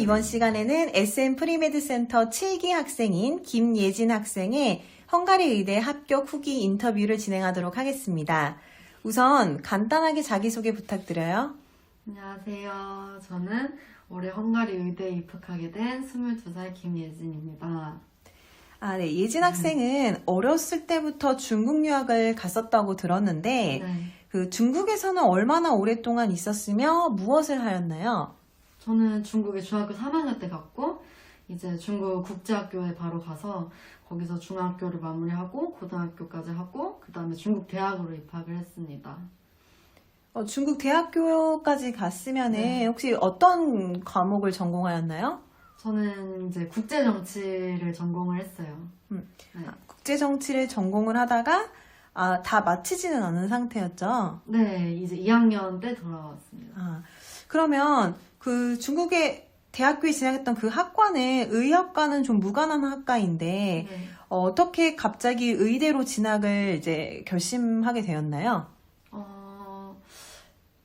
이번 시간에는 SM 프리메드 센터 7기 학생인 김예진 학생의 헝가리 의대 합격 후기 인터뷰를 진행하도록 하겠습니다. 우선 간단하게 자기소개 부탁드려요. 안녕하세요. 저는 올해 헝가리 의대에 입학하게 된 22살 김예진입니다. 네. 예진 학생은 어렸을 때부터 중국 유학을 갔었다고 들었는데 네. 그 중국에서는 얼마나 오랫동안 있었으며 무엇을 하였나요? 저는 중국에 중학교 3학년 때 갔고 이제 중국 국제학교에 바로 가서 거기서 중학교를 마무리하고 고등학교까지 하고 그 다음에 중국 대학으로 입학을 했습니다. 중국 대학교까지 갔으면은 네. 혹시 어떤 과목을 전공하였나요? 저는 이제 국제정치를 전공을 했어요. 네. 국제정치를 전공을 하다가 다 마치지는 않은 상태였죠? 네, 이제 2학년 때 돌아왔습니다. 그러면 그 중국의 대학교에 진학했던 그 학과는 의학과는 좀 무관한 학과인데 네. 어떻게 갑자기 의대로 진학을 이제 결심하게 되었나요?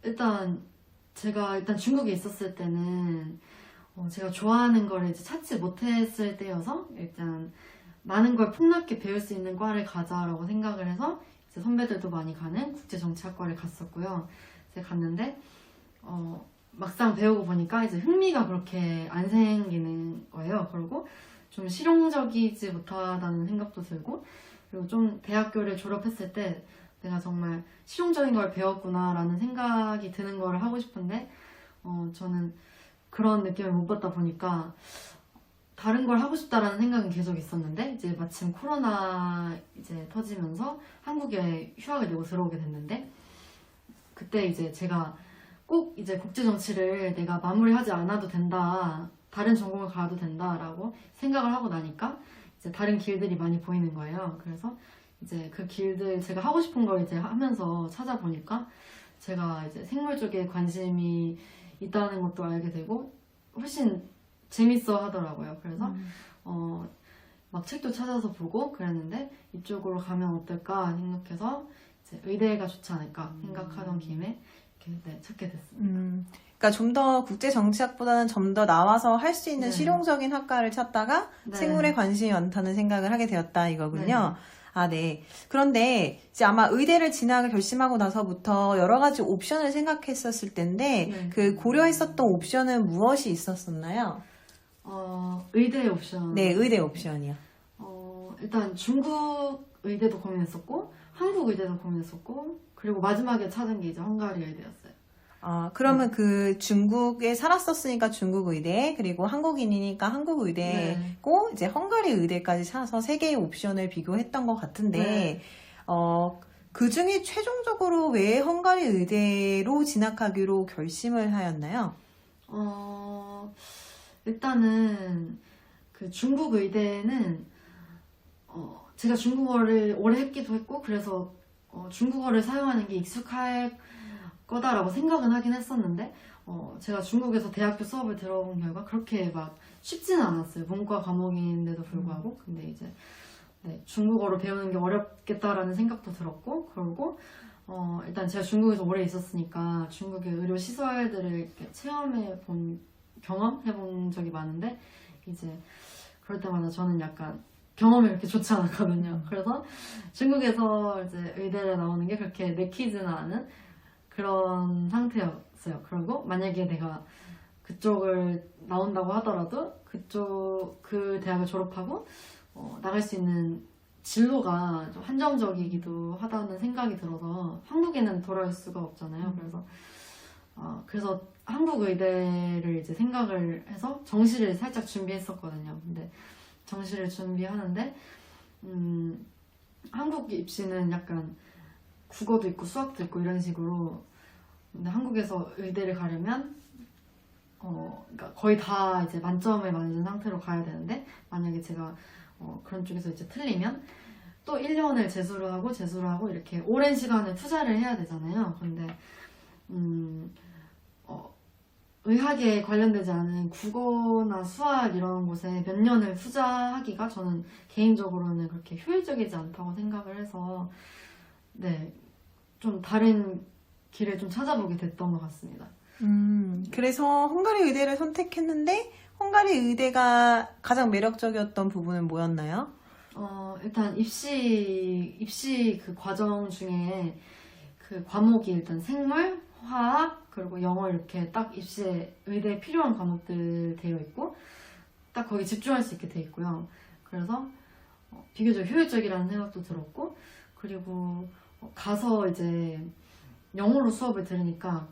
일단 제가 중국에 있었을 때는 제가 좋아하는 걸 이제 찾지 못했을 때여서 일단 많은 걸 폭넓게 배울 수 있는 과를 가자라고 생각을 해서 이제 선배들도 많이 가는 국제정치학과를 갔었고요. 이제 갔는데 막상 배우고 보니까 이제 흥미가 그렇게 안 생기는 거예요. 그리고 좀 실용적이지 못하다는 생각도 들고 그리고 좀 대학교를 졸업했을 때 내가 정말 실용적인 걸 배웠구나라는 생각이 드는 걸 하고 싶은데 저는 그런 느낌을 못 받다 보니까 다른 걸 하고 싶다라는 생각은 계속 있었는데 이제 마침 코로나 이제 터지면서 한국에 휴학을 내고 들어오게 됐는데 그때 이제 제가 꼭 이제 국제정치를 내가 마무리하지 않아도 된다, 다른 전공을 가도 된다라고 생각을 하고 나니까 이제 다른 길들이 많이 보이는 거예요. 그래서 이제 그 길들 제가 하고 싶은 걸 이제 하면서 찾아보니까 제가 이제 생물 쪽에 관심이 있다는 것도 알게 되고 훨씬 재밌어 하더라고요. 그래서 막 책도 찾아서 보고 그랬는데 이쪽으로 가면 어떨까 생각해서 이제 의대가 좋지 않을까 생각하던 김에 이렇게 찾게 됐습니다. 그러니까 좀 더 국제정치학보다는 좀 더 나와서 할 수 있는 네. 실용적인 학과를 찾다가 네. 생물에 관심이 많다는 생각을 하게 되었다 이거군요. 네. 네. 그런데 이제 아마 의대를 진학을 결심하고 나서부터 여러 가지 옵션을 생각했었을 텐데 네. 그 고려했었던 옵션은 무엇이 있었었나요? 의대 옵션. 네, 의대 옵션이요. 일단 중국 의대도 고민했었고 한국 의대도 고민했었고 그리고 마지막에 찾은 게 이제 헝가리 의대였어요. 그러면 그 중국에 살았었으니까 중국 의대, 그리고 한국인이니까 한국 의대고, 이제 헝가리 의대까지 찾아서 세 개의 옵션을 비교했던 것 같은데, 네. 그 중에 최종적으로 왜 헝가리 의대로 진학하기로 결심을 하였나요? 일단은 그 중국 의대는 제가 중국어를 오래 했기도 했고 그래서 중국어를 사용하는 게 익숙할 거다라고 생각은 하긴 했었는데 제가 중국에서 대학교 수업을 들어본 결과 그렇게 막 쉽지는 않았어요. 문과 과목인데도 불구하고. 근데 이제 중국어로 배우는 게 어렵겠다라는 생각도 들었고 그리고 일단 제가 중국에서 오래 있었으니까 중국의 의료 시설들을 이렇게 경험해 본 적이 많은데 이제 그럴 때마다 저는 약간 경험이 그렇게 좋지 않았거든요. 그래서 중국에서 이제 의대를 나오는 게 그렇게 내키지는 않은 그런 상태였어요. 그리고 만약에 내가 그쪽을 나온다고 하더라도 그 대학을 졸업하고 나갈 수 있는 진로가 좀 한정적이기도 하다는 생각이 들어서 한국에는 돌아올 수가 없잖아요. 그래서 한국 의대를 이제 생각을 해서 정시를 살짝 준비했었거든요. 근데 정시를 준비하는데 한국 입시는 약간 국어도 있고 수학도 있고 이런 식으로 근데 한국에서 의대를 가려면 그러니까 거의 다 이제 만점을 맞은 상태로 가야 되는데 만약에 제가 그런 쪽에서 이제 틀리면 또 1년을 재수를 하고 이렇게 오랜 시간을 투자를 해야 되잖아요. 근데 의학에 관련되지 않은 국어나 수학 이런 곳에 몇 년을 투자하기가 저는 개인적으로는 그렇게 효율적이지 않다고 생각을 해서 좀 다른 길을 좀 찾아보게 됐던 것 같습니다. 그래서 헝가리 의대를 선택했는데 헝가리 의대가 가장 매력적이었던 부분은 뭐였나요? 일단 입시 그 과정 중에 그 과목이 일단 생물, 화학, 그리고 영어 이렇게 딱 입시에 의대에 필요한 과목들 되어 있고, 딱 거기 집중할 수 있게 되어 있고요. 그래서 비교적 효율적이라는 생각도 들었고, 그리고 가서 이제 영어로 수업을 들으니까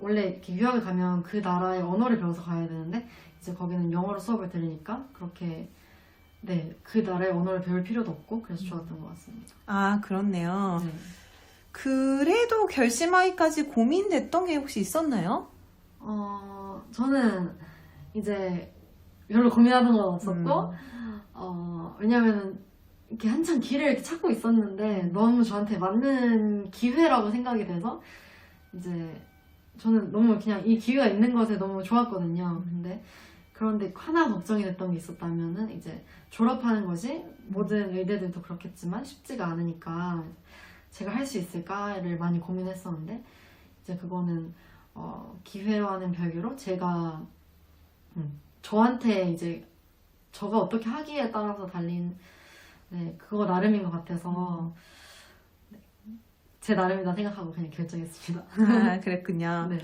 원래 이렇게 유학을 가면 그 나라의 언어를 배워서 가야 되는데, 이제 거기는 영어로 수업을 들으니까 그렇게 네, 그 나라의 언어를 배울 필요도 없고 그래서 좋았던 것 같습니다. 아, 그렇네요. 네. 그래도 결심하기까지 고민됐던 게 혹시 있었나요? 저는 이제 별로 고민하는 건 없었고, 왜냐면은 이렇게 한참 길을 이렇게 찾고 있었는데 너무 저한테 맞는 기회라고 생각이 돼서 이제 저는 너무 그냥 이 기회가 있는 것에 너무 좋았거든요. 그런데 하나 걱정이 됐던 게 있었다면은 이제 졸업하는 것이 모든 의대들도 그렇겠지만 쉽지가 않으니까 제가 할 수 있을까를 많이 고민했었는데 이제 그거는 기회와는 별개로 제가 저한테 이제 저가 어떻게 하기에 따라서 달린 네, 그거 나름인 것 같아서 네, 제 나름이다 생각하고 그냥 결정했습니다. 아, 그랬군요. 네.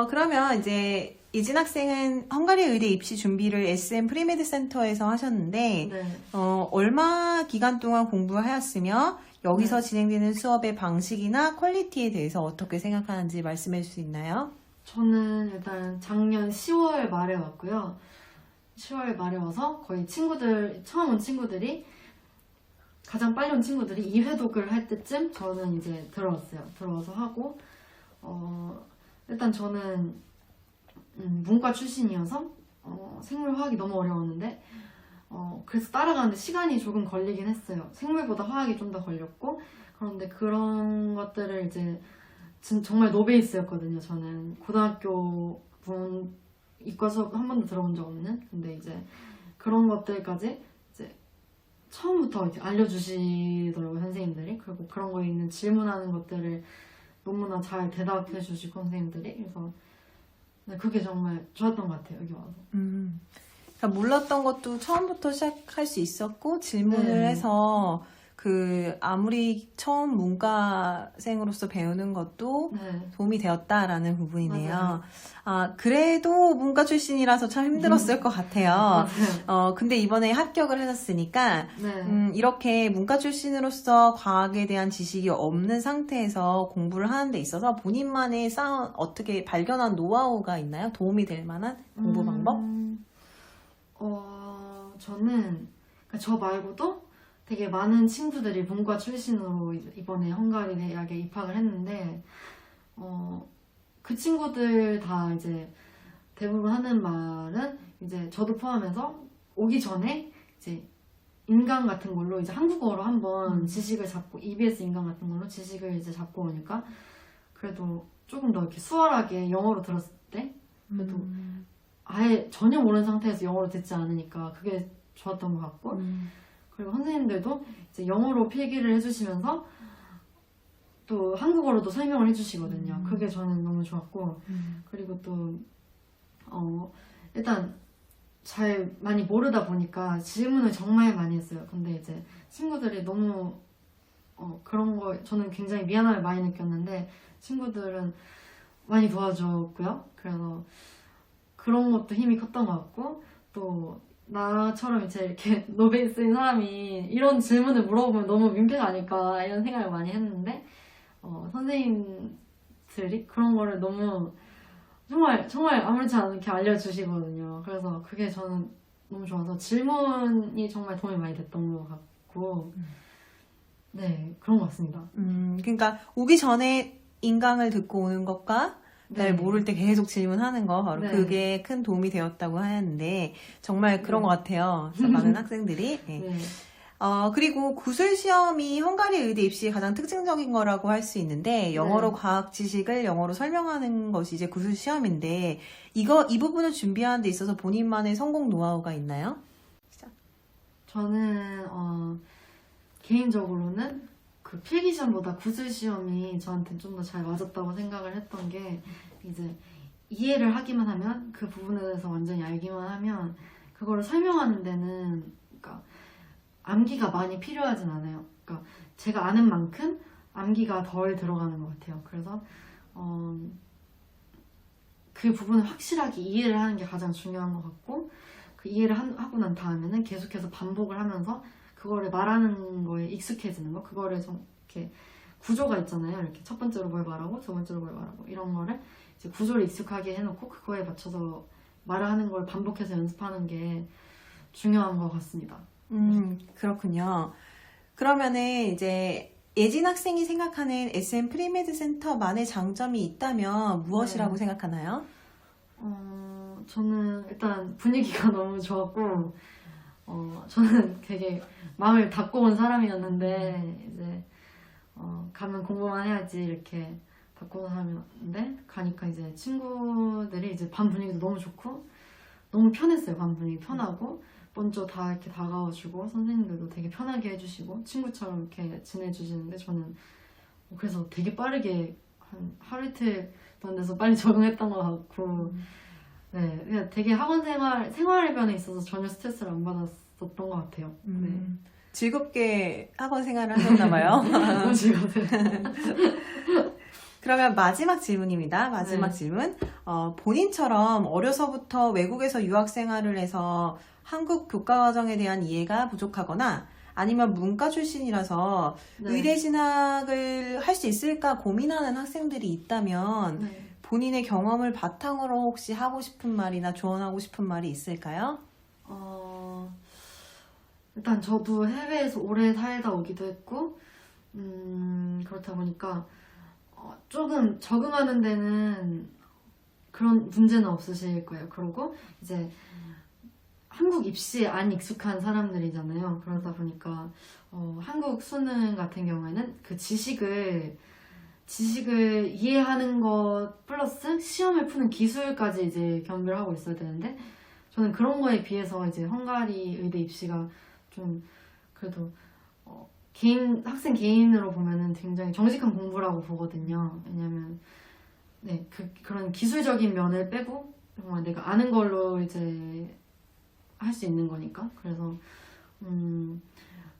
그러면 이제 예진 학생은 헝가리 의대 입시 준비를 SM 프리메드 센터에서 하셨는데, 네. 얼마 기간 동안 공부하였으며, 여기서 진행되는 수업의 방식이나 퀄리티에 대해서 어떻게 생각하는지 말씀해 줄 수 있나요? 저는 일단 작년 10월 말에 왔고요. 10월 말에 와서 거의 처음 온 친구들이 가장 빨리 온 친구들이 2회독을 할 때쯤 저는 이제 들어왔어요. 들어와서 하고 일단 저는 문과 출신이어서 생물화학이 너무 어려웠는데 그래서 따라가는데 시간이 조금 걸리긴 했어요. 생물보다 화학이 좀 더 걸렸고 그런데 그런 것들을 이제 정말 노베이스였거든요. 저는 고등학교 이과 수업 한 번도 들어본 적 없는 근데 이제 그런 것들까지 이제 처음부터 이제 알려주시더라고요, 선생님들이. 그리고 그런 거에 있는 질문하는 것들을 너무나 잘 대답해 주시고 선생님들이. 그래서 네, 그게 정말 좋았던 것 같아요, 여기 와서. 그러니까 몰랐던 것도 처음부터 시작할 수 있었고 질문을 네. 해서 아무리 처음 문과생으로서 배우는 것도 네. 도움이 되었다라는 부분이네요. 맞아요. 그래도 문과 출신이라서 참 힘들었을 것 같아요. 맞아요. 근데 이번에 합격을 하셨으니까 네. 이렇게 문과 출신으로서 과학에 대한 지식이 없는 상태에서 공부를 하는 데 있어서 본인만의 어떻게 발견한 노하우가 있나요? 도움이 될 만한 공부 방법? 저는 그러니까 저 말고도 되게 많은 친구들이 문과 출신으로 이번에 헝가리 대학에 입학을 했는데 그 친구들 다 이제 대부분 하는 말은 이제 저도 포함해서 오기 전에 이제 인강 같은 걸로 이제 한국어로 한번 지식을 잡고 EBS 인강 같은 걸로 지식을 이제 잡고 오니까 그래도 조금 더 이렇게 수월하게 영어로 들었을 때 그래도 아예 전혀 모르는 상태에서 영어로 듣지 않으니까 그게 좋았던 것 같고 그리고 선생님들도 이제 영어로 필기를 해주시면서 또 한국어로도 설명을 해주시거든요. 그게 저는 너무 좋았고 그리고 또 일단 잘 많이 모르다 보니까 질문을 정말 많이 했어요. 근데 이제 친구들이 너무 그런 거 저는 굉장히 미안함을 많이 느꼈는데 친구들은 많이 도와줬고요. 그래서 그런 것도 힘이 컸던 것 같고 또 나처럼 이제 이렇게 노베이스인 사람이 이런 질문을 물어보면 너무 민폐가 아닐까 이런 생각을 많이 했는데 선생님들이 그런 거를 너무 정말 아무렇지 않게 알려주시거든요. 그래서 그게 저는 너무 좋아서 질문이 정말 도움이 많이 됐던 것 같고 네 그런 것 같습니다. 그러니까 오기 전에 인강을 듣고 오는 것과 날 네. 모를 때 계속 질문하는 거 바로 네. 그게 큰 도움이 되었다고 하는데 정말 그런 네. 것 같아요. 그래서 많은 학생들이 네. 네. 그리고 구술 시험이 헝가리 의대 입시의 가장 특징적인 거라고 할 수 있는데 영어로 네. 과학 지식을 영어로 설명하는 것이 이제 구술 시험인데 이 부분을 준비하는 데 있어서 본인만의 성공 노하우가 있나요? 저는 개인적으로는 그 필기시험보다 구술 시험이 저한테 좀 더 잘 맞았다고 생각을 했던 게 이제 이해를 하기만 하면 그 부분에 대해서 완전히 알기만 하면 그거를 설명하는 데는 그러니까 암기가 많이 필요하진 않아요. 그러니까 제가 아는 만큼 암기가 덜 들어가는 것 같아요. 그래서 그 부분을 확실하게 이해를 하는 게 가장 중요한 것 같고 그 이해를 하고 난 다음에는 계속해서 반복을 하면서 그거를 말하는 거에 익숙해지는 거 그거를 좀 이렇게 구조가 있잖아요. 이렇게 첫 번째로 뭘 말하고 두 번째로 뭘 말하고 이런 거를 이제 구조를 익숙하게 해놓고 그거에 맞춰서 말하는 걸 반복해서 연습하는 게 중요한 것 같습니다. 그렇군요. 그러면은 이제 예진 학생이 생각하는 SM 프리메드 센터만의 장점이 있다면 무엇이라고 네. 생각하나요? 저는 일단 분위기가 너무 좋았고 저는 되게 마음을 닫고 온 사람이었는데 이제 가면 공부만 해야지 이렇게 닫고 온 사람이었는데 가니까 이제 친구들이 이제 반 분위기도 너무 좋고 너무 편했어요. 반 분위기 편하고 먼저 다 이렇게 다가와주고 선생님들도 되게 편하게 해주시고 친구처럼 이렇게 지내주시는데 저는 그래서 되게 빠르게 한 하루 이틀 안 돼서 빨리 적응했던 것 같고 네, 그냥 되게 학원 생활의 면에 있어서 전혀 스트레스를 안 받았었던 것 같아요. 네. 즐겁게 학원 생활을 하셨나 봐요. 너무 즐거워요. 그러면 마지막 질문입니다. 마지막 네. 질문. 본인처럼 어려서부터 외국에서 유학 생활을 해서 한국 교과 과정에 대한 이해가 부족하거나 아니면 문과 출신이라서 네. 의대 진학을 할 수 있을까 고민하는 학생들이 있다면 네. 본인의 경험을 바탕으로 혹시 하고 싶은 말이나 조언하고 싶은 말이 있을까요? 일단 저도 해외에서 오래 살다 오기도 했고 그렇다 보니까 조금 적응하는 데는 그런 문제는 없으실 거예요. 그리고 이제 한국 입시에 안 익숙한 사람들이잖아요. 그러다 보니까 한국 수능 같은 경우에는 그 지식을 이해하는 것 플러스 시험을 푸는 기술까지 이제 겸비를 하고 있어야 되는데 저는 그런 거에 비해서 이제 헝가리 의대 입시가 좀 그래도 학생 개인으로 보면은 굉장히 정직한 공부라고 보거든요. 왜냐면 네, 그런 기술적인 면을 빼고 정말 내가 아는 걸로 이제 할 수 있는 거니까. 그래서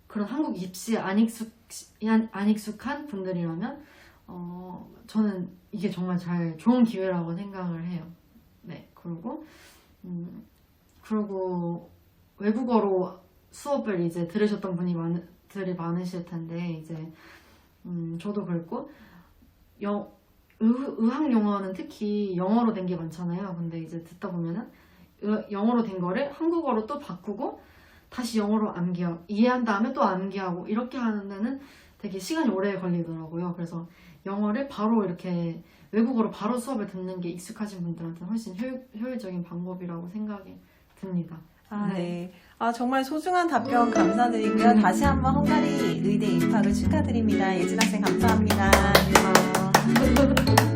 그런 한국 입시에 안 익숙한 분들이라면 저는 이게 정말 좋은 기회라고 생각을 해요. 네, 그리고 외국어로 수업을 이제 들으셨던 분들이 많으실 텐데 이제 저도 그랬고 의학 용어는 특히 영어로 된 게 많잖아요. 근데 이제 듣다 보면은 영어로 된 거를 한국어로 또 바꾸고 다시 영어로 암기하고 이해한 다음에 또 암기하고 이렇게 하는 데는 되게 시간이 오래 걸리더라고요. 그래서 영어를 바로 이렇게 외국어로 바로 수업을 듣는 게 익숙하신 분들한테는 훨씬 효율적인 방법이라고 생각이 듭니다. 네. 정말 소중한 답변 감사드리고요. 다시 한번 헝가리 의대 입학을 축하드립니다. 예진 학생 감사합니다. 감사합니다.